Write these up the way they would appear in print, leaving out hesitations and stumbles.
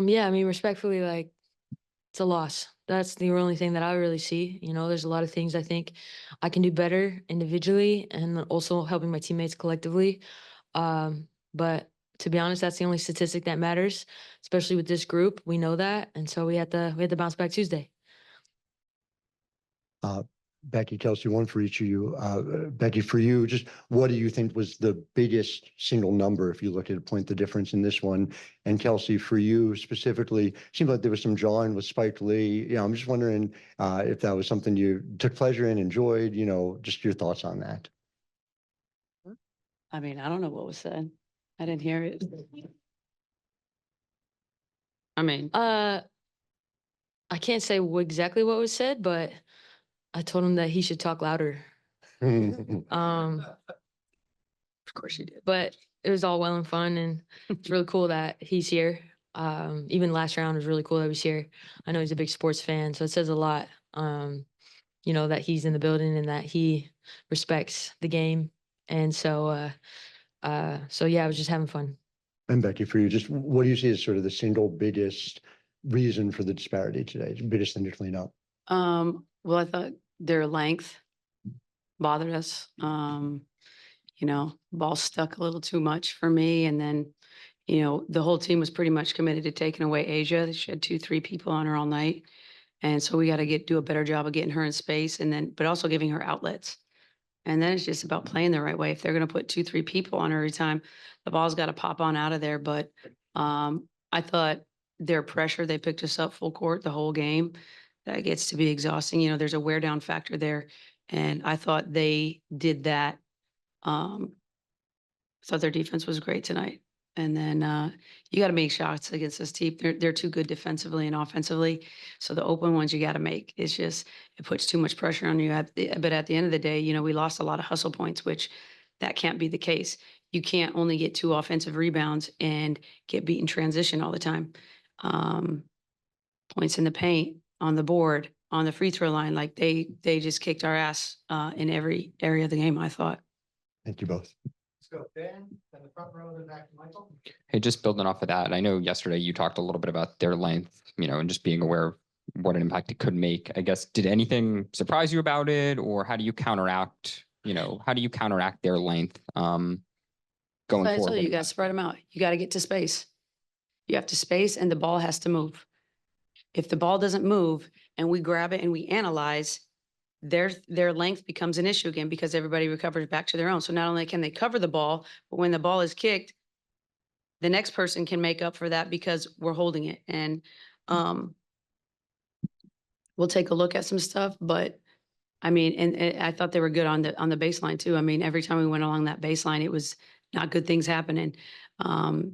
Yeah, I mean, respectfully, like, it's a loss. That's the only thing that I really see. There's a lot of things I think I can do better individually and also helping my teammates collectively. But to be honest, that's the only statistic that matters, especially with this group. We know that, and so we had to bounce back Tuesday. Uh, Becky, Kelsey, one for each of you. Becky, for you, just what do you think was the biggest single number if you look at point the difference in this one? And Kelsey, for you specifically, seemed like there was some drawing with Spike Lee. I'm just wondering if that was something you took pleasure in, enjoyed, just your thoughts on that. I mean, I don't know what was said. I didn't hear it. I mean, I can't say exactly what was said, but I told him that he should talk louder. of course you did. But it was all well and fun, and it's really cool that he's here. Even last round was really cool that he's here. I know he's a big sports fan, so it says a lot. That he's in the building and that he respects the game, and so yeah, I was just having fun. And Becky, for you, just what do you see as sort of the single biggest reason for the disparity today? Biggest thing to clean up? Well, I thought their length bothered us. Ball stuck a little too much for me. And then, the whole team was pretty much committed to taking away Asia. She had 2-3 people on her all night. And so we got to do a better job of getting her in space but also giving her outlets. And then it's just about playing the right way. If they're going to put 2-3 people on her every time, the ball's got to pop on out of there. But I thought their pressure, they picked us up full court the whole game. That gets to be exhausting. There's a wear down factor there. And I thought they did that. Thought their defense was great tonight. And then you got to make shots against this team. They're too good defensively and offensively. So the open ones you got to make. It's just, it puts too much pressure on you. But at the end of the day, we lost a lot of hustle points, which that can't be the case. You can't only get 2 offensive rebounds and get beat in transition all the time. Points in the paint, on the board, on the free throw line, like they just kicked our ass in every area of the game, I thought. Thank you both. Let's go, Ben, then the front row, then back to Michael. Hey, just building off of that, I know yesterday you talked a little bit about their length, and just being aware of what an impact it could make. I guess, did anything surprise you about it, or how do you counteract, their length going forward? So you got to spread them out. You got to get to space. You have to space and the ball has to move. If the ball doesn't move and we grab it and we analyze, their length becomes an issue again because everybody recovers back to their own. So not only can they cover the ball, but when the ball is kicked, the next person can make up for that because we're holding it. And we'll take a look at some stuff, but I mean, and I thought they were good on the baseline too. I mean, every time we went along that baseline, it was not good things happening.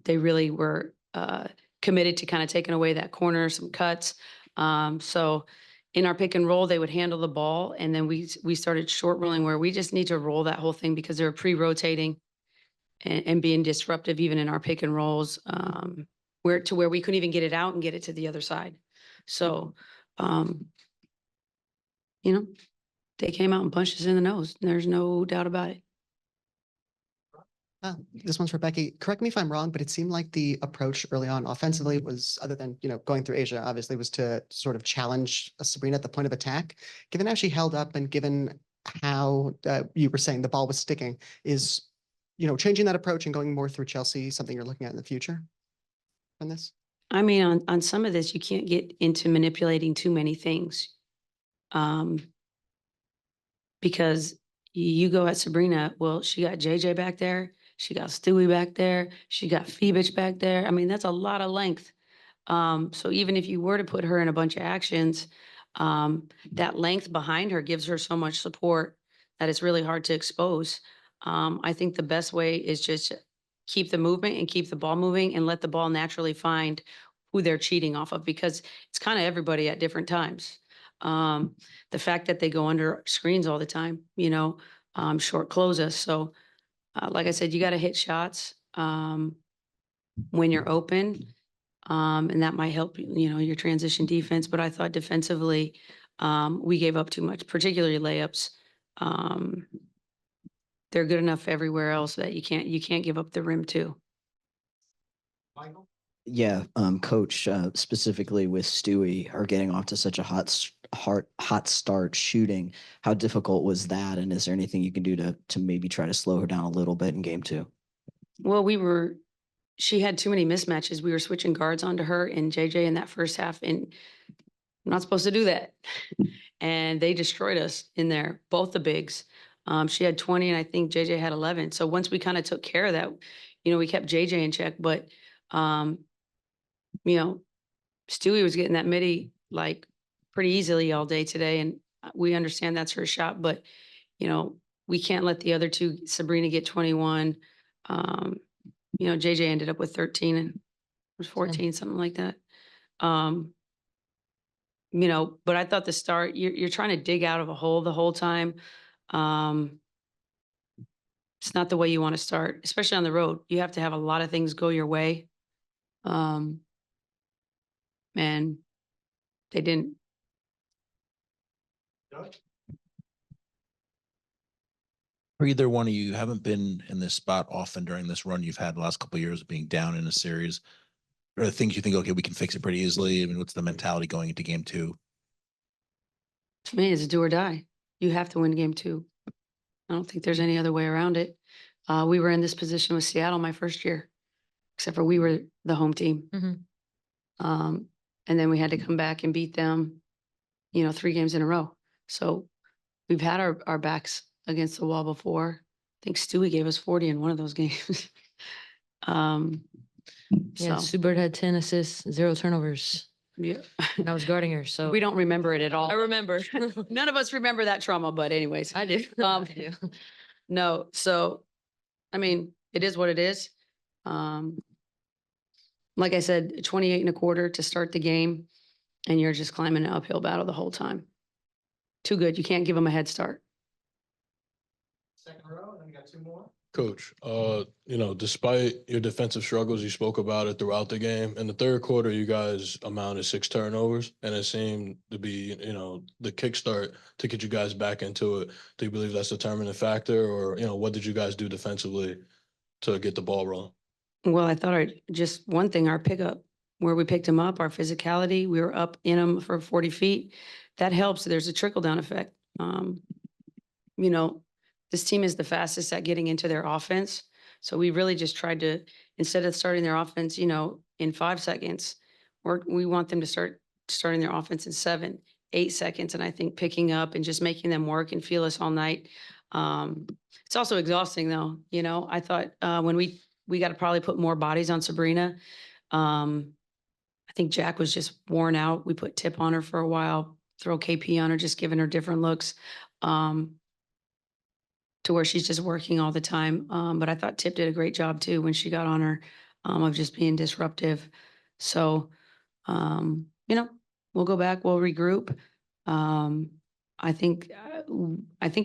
They really were committed to kind of taking away that corner, some cuts. So in our pick and roll, they would handle the ball. And then we started short rolling where we just need to roll that whole thing because they were pre-rotating and being disruptive even in our pick and rolls, where we couldn't even get it out and get it to the other side. So, they came out and punched us in the nose. There's no doubt about it. This one's for Becky. Correct me if I'm wrong, but it seemed like the approach early on offensively was, other than, going through Asia, obviously, was to sort of challenge Sabrina at the point of attack. Given how she held up and given how you were saying the ball was sticking, is, changing that approach and going more through Chelsea something you're looking at in the future on this? I mean, on some of this, you can't get into manipulating too many things. Because you go at Sabrina, well, she got JJ back there. She got Stewie back there. She got Phoebich back there. I mean, that's a lot of length. So even if you were to put her in a bunch of actions, that length behind her gives her so much support that it's really hard to expose. I think the best way is just keep the movement and keep the ball moving and let the ball naturally find who they're cheating off of, because it's kind of everybody at different times. The fact that they go under screens all the time, short close us. So like I said, you got to hit shots when you're open, and that might help, your transition defense. But I thought defensively, we gave up too much, particularly layups. They're good enough everywhere else that you can't give up the rim too. Michael? Yeah, coach, specifically with Stewie are getting off to such a hot start shooting. How difficult was that? And is there anything you can do to maybe try to slow her down a little bit in game two? Well, she had too many mismatches. We were switching guards onto her and JJ in that first half, and I'm not supposed to do that. And they destroyed us in there, both the bigs. She had 20 and I think JJ had 11. So once we kind of took care of that, we kept JJ in check, but you know, Stewie was getting that midi like pretty easily all day today. And we understand that's her shot, but we can't let the other two, Sabrina get 21. JJ ended up with 13 and it was 14, something like that. But I thought the start, you're trying to dig out of a hole the whole time. It's not the way you want to start, especially on the road. You have to have a lot of things go your way. And they didn't. For either one of you, you haven't been in this spot often during this run you've had the last couple of years of being down in a series. Are there things you think, okay, we can fix it pretty easily? I mean, what's the mentality going into game two? To me, it's a do or die. You have to win game two. I don't think there's any other way around it. We were in this position with Seattle my first year, except for we were the home team. And then we had to come back and beat them, 3 games in a row. So we've had our backs against the wall before. I think Stewie gave us 40 in one of those games. Yeah, Sue Bird had 10 assists, 0 turnovers. Yeah. And I was guarding her, so We don't remember it at all. I remember. None of us remember that trauma, but anyways. I do. I do. No, so I mean, it is what it is. Like I said, 28 and a quarter to start the game, and you're just climbing an uphill battle the whole time. Too good. You can't give them a head start. Second row, and then we got 2 more. Coach, despite your defensive struggles, you spoke about it throughout the game. In the third quarter, you guys amounted 6 turnovers, and it seemed to be, the kickstart to get you guys back into it. Do you believe that's a determining factor, or, what did you guys do defensively to get the ball rolling? Well, I thought just one thing, our pickup, where we picked them up, our physicality, we were up in them for 40 feet. That helps. There's a trickle down effect. This team is the fastest at getting into their offense. So we really just tried to, instead of starting their offense, in 5 seconds, we want them to start starting their offense in 7, 8 seconds. And I think picking up and just making them work and feel us all night. It's also exhausting though. I thought when we got to probably put more bodies on Sabrina. I think Jack was just worn out. We put Tip on her for a while, throw KP on her, just giving her different looks. To where she's just working all the time. But I thought Tip did a great job too when she got on her, of just being disruptive. So, we'll go back, we'll regroup. I think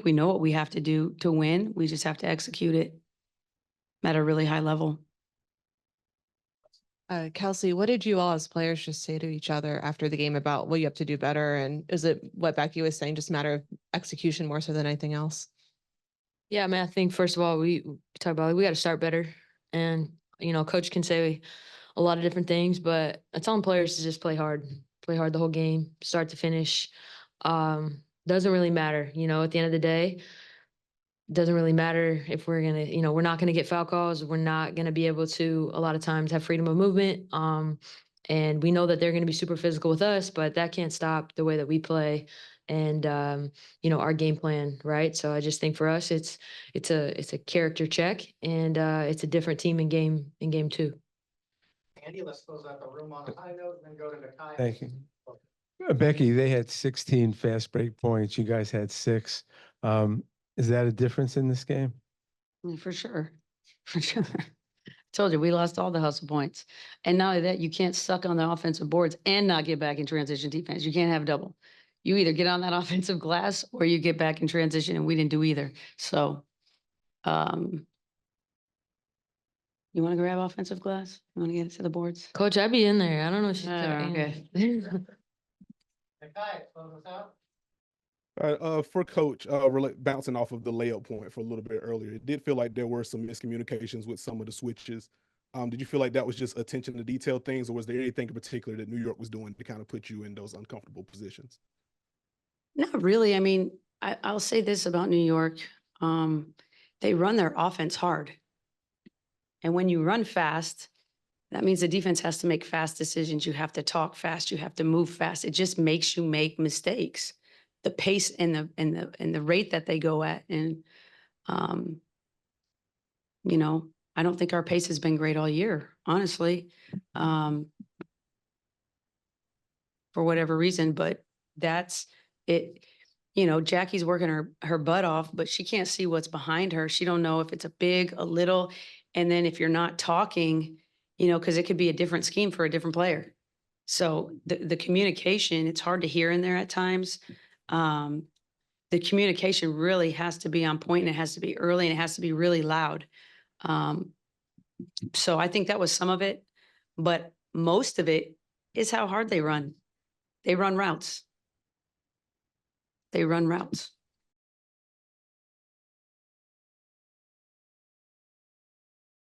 we know what we have to do to win. We just have to execute it at a really high level. Kelsey, what did you all as players just say to each other after the game about what you have to do better? And is it what Becky was saying, just a matter of execution more so than anything else? Yeah, I mean, I think first of all, we talk about we got to start better. And, coach can say a lot of different things, but I tell players to just play hard the whole game, start to finish. Doesn't really matter, at the end of the day. Doesn't really matter if we're going to, we're not going to get foul calls. We're not going to be able to a lot of times have freedom of movement. And we know that they're going to be super physical with us, but that can't stop the way that we play and, our game plan. Right. So I just think for us, it's a character check and it's a different team in game 2. Andy, let's close out the room on a high note and then go to the Kai. Thank you. Becky, they had 16 fast break points. You guys had 6. Is that a difference in this game? For sure. For sure. Told you, we lost all the hustle points. And not only that, you can't suck on the offensive boards and not get back in transition defense. You can't have double. You either get on that offensive glass or you get back in transition, and we didn't do either. So, you want to grab offensive glass? You want to get it to the boards? Coach, I'd be in there. I don't know if she's okay. Kai, close us out. For Coach, bouncing off of the layup point for a little bit earlier, it did feel like there were some miscommunications with some of the switches. Did you feel like that was just attention to detail things, or was there anything in particular that New York was doing to kind of put you in those uncomfortable positions? Not really. I mean, I'll say this about New York. They run their offense hard. And when you run fast, that means the defense has to make fast decisions. You have to talk fast. You have to move fast. It just makes you make mistakes. The pace and the rate that they go at. And, you know, I don't think our pace has been great all year, honestly, for whatever reason, but that's it. You know, Jackie's working her butt off, but she can't see what's behind her. She don't know if it's a big, a little. And then if you're not talking, you know, because it could be a different scheme for a different player. So the communication, it's hard to hear in there at times. The communication really has to be on point, and it has to be early, and it has to be really loud. So I think that was some of it, but most of it is how hard they run. They run routes. They run routes.